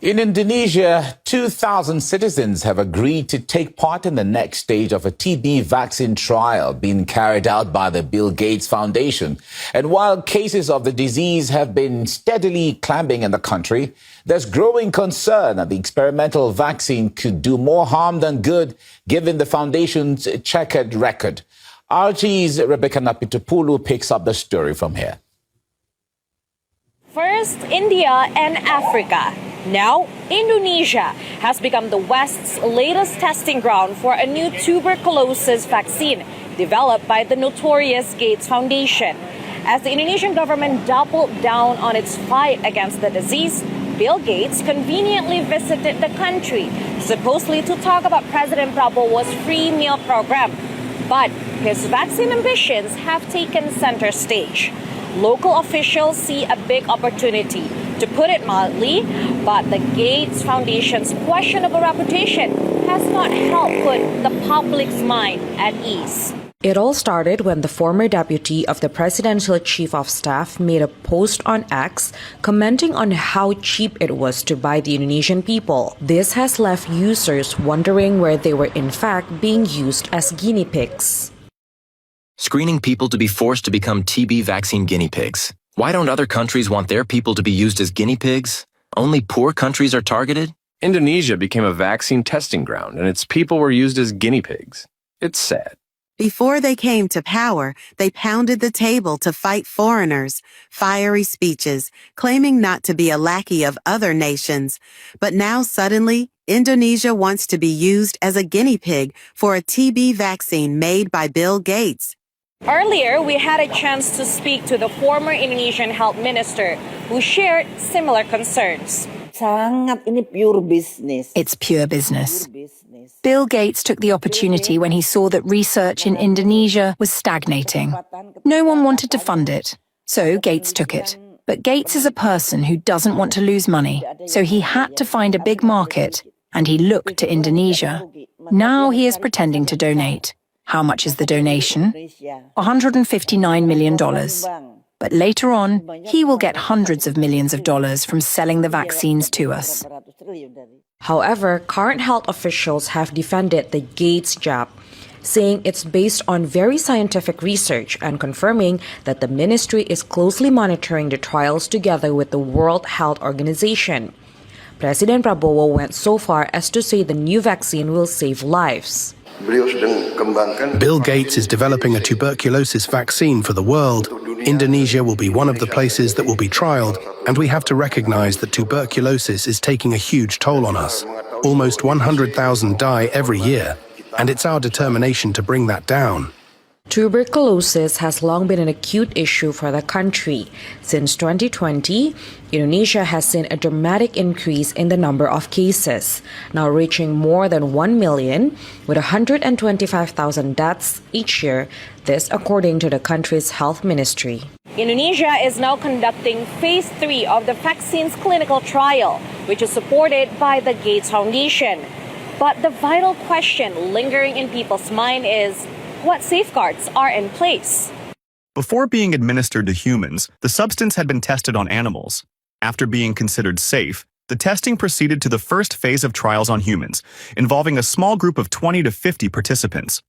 In Indonesia, 2,000 citizens have agreed to take part in the next stage of a TB vaccine trial being carried out by the Bill Gates Foundation. And while cases of the disease have been steadily climbing in the country, there's growing concern that the experimental vaccine could do more harm than good, given the foundation's checkered record. RG's Rebecca Napitupulu picks up the story from here. First, India and Africa. Now, Indonesia has become the West's latest testing ground for a new tuberculosis vaccine developed by the notorious Gates Foundation. As the Indonesian government doubled down on its fight against the disease, Bill Gates conveniently visited the country, supposedly to talk about President Prabowo's free meal program. But his vaccine ambitions have taken center stage. Local officials see a big opportunity, to put it mildly, but the Gates Foundation's questionable reputation has not helped put the public's mind at ease. It all started when the former deputy of the presidential chief of staff made a post on X commenting on how cheap it was to buy the Indonesian people. This has left users wondering where they were in fact being used as guinea pigs. Screening people to be forced to become TB vaccine guinea pigs. Why don't other countries want their people to be used as guinea pigs? Only poor countries are targeted? Indonesia became a vaccine testing ground, and its people were used as guinea pigs. It's sad. Before they came to power, they pounded the table to fight foreigners, fiery speeches, claiming not to be a lackey of other nations. But now suddenly, Indonesia wants to be used as a guinea pig for a TB vaccine made by Bill Gates. Earlier, we had a chance to speak to the former Indonesian health minister who shared similar concerns. It's pure business. Bill Gates took the opportunity when he saw that research in Indonesia was stagnating. No one wanted to fund it, so Gates took it. But Gates is a person who doesn't want to lose money, so he had to find a big market, and he looked to Indonesia. Now he is pretending to donate. How much is the donation? $159 million. But later on, he will get hundreds of millions of dollars from selling the vaccines to us. However, current health officials have defended the Gates jab, saying it's based on very scientific research and confirming that the ministry is closely monitoring the trials together with the World Health Organization. President Prabowo went so far as to say the new vaccine will save lives. Bill Gates is developing a tuberculosis vaccine for the world. Indonesia will be one of the places that will be trialed, and we have to recognize that tuberculosis is taking a huge toll on us. Almost 100,000 die every year, and it's our determination to bring that down. Tuberculosis has long been an acute issue for the country. Since 2020, Indonesia has seen a dramatic increase in the number of cases, now reaching more than 1 million, with 125,000 deaths each year, this according to the country's health ministry. Indonesia is now conducting phase 3 of the vaccine's clinical trial, which is supported by the Gates Foundation. But the vital question lingering in people's mind is, what safeguards are in place? Before being administered to humans, the substance had been tested on animals. After being considered safe, the testing proceeded to the first phase of trials on humans, involving a small group of 20 to 50 participants.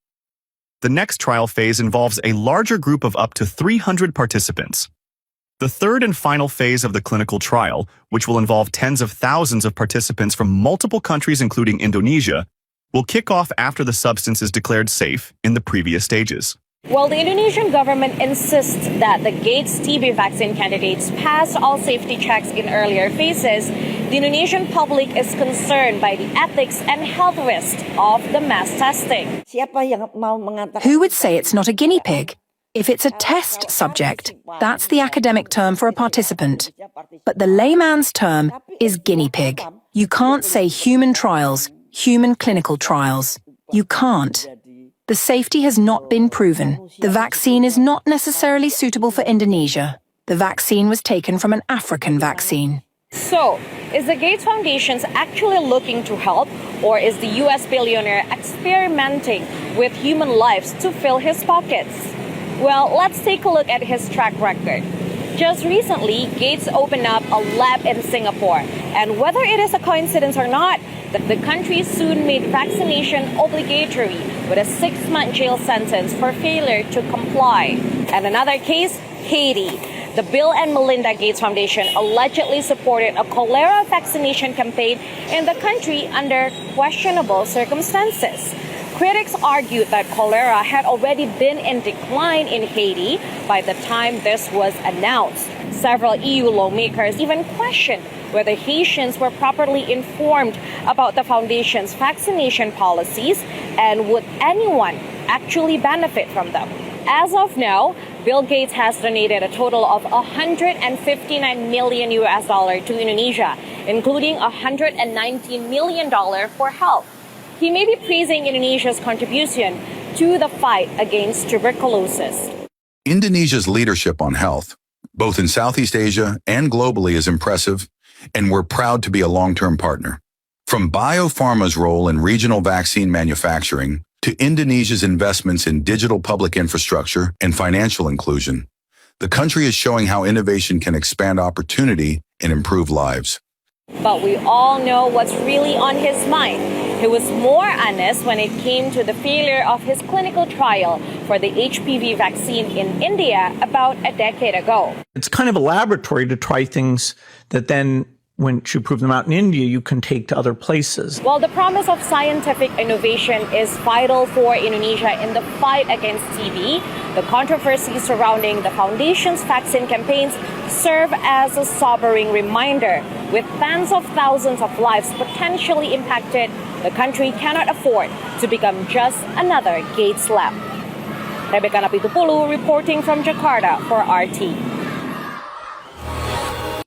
The next trial phase involves a larger group of up to 300 participants. The third and final phase of the clinical trial, which will involve tens of thousands of participants from multiple countries including Indonesia, will kick off after the substance is declared safe in the previous stages. While the Indonesian government insists that the Gates TB vaccine candidates passed all safety checks in earlier phases, the Indonesian public is concerned by the ethics and health risks of the mass testing. Who would say it's not a guinea pig? If it's a test subject, that's the academic term for a participant. But the layman's term is guinea pig. You can't say human trials, human clinical trials. You can't. The safety has not been proven. The vaccine is not necessarily suitable for Indonesia. The vaccine was taken from an African vaccine. So, is the Gates Foundation actually looking to help, or is the US billionaire experimenting with human lives to fill his pockets? Well, let's take a look at his track record. Just recently, Gates opened up a lab in Singapore. And whether it is a coincidence or not, the country soon made vaccination obligatory with a 6-month jail sentence for failure to comply. And another case, Haiti. The Bill and Melinda Gates Foundation allegedly supported a cholera vaccination campaign in the country under questionable circumstances. Critics argued that cholera had already been in decline in Haiti by the time this was announced. Several EU lawmakers even questioned whether Haitians were properly informed about the foundation's vaccination policies and would anyone actually benefit from them. As of now, Bill Gates has donated a total of $159 million to Indonesia, including $119 million for health. He may be praising Indonesia's contribution to the fight against tuberculosis. Indonesia's leadership on health, both in Southeast Asia and globally, is impressive, and we're proud to be a long-term partner. From biopharma's role in regional vaccine manufacturing to Indonesia's investments in digital public infrastructure and financial inclusion, the country is showing how innovation can expand opportunity and improve lives. But we all know what's really on his mind. He was more honest when it came to the failure of his clinical trial for the HPV vaccine in India about a decade ago. It's kind of a laboratory to try things that then, once you prove them out in India, you can take to other places. While the promise of scientific innovation is vital for Indonesia in the fight against TB, the controversy surrounding the foundation's vaccine campaigns serve as a sobering reminder. With tens of thousands of lives potentially impacted, the country cannot afford to become just another Gates lab. Rebecca Napitupulu reporting from Jakarta for RT.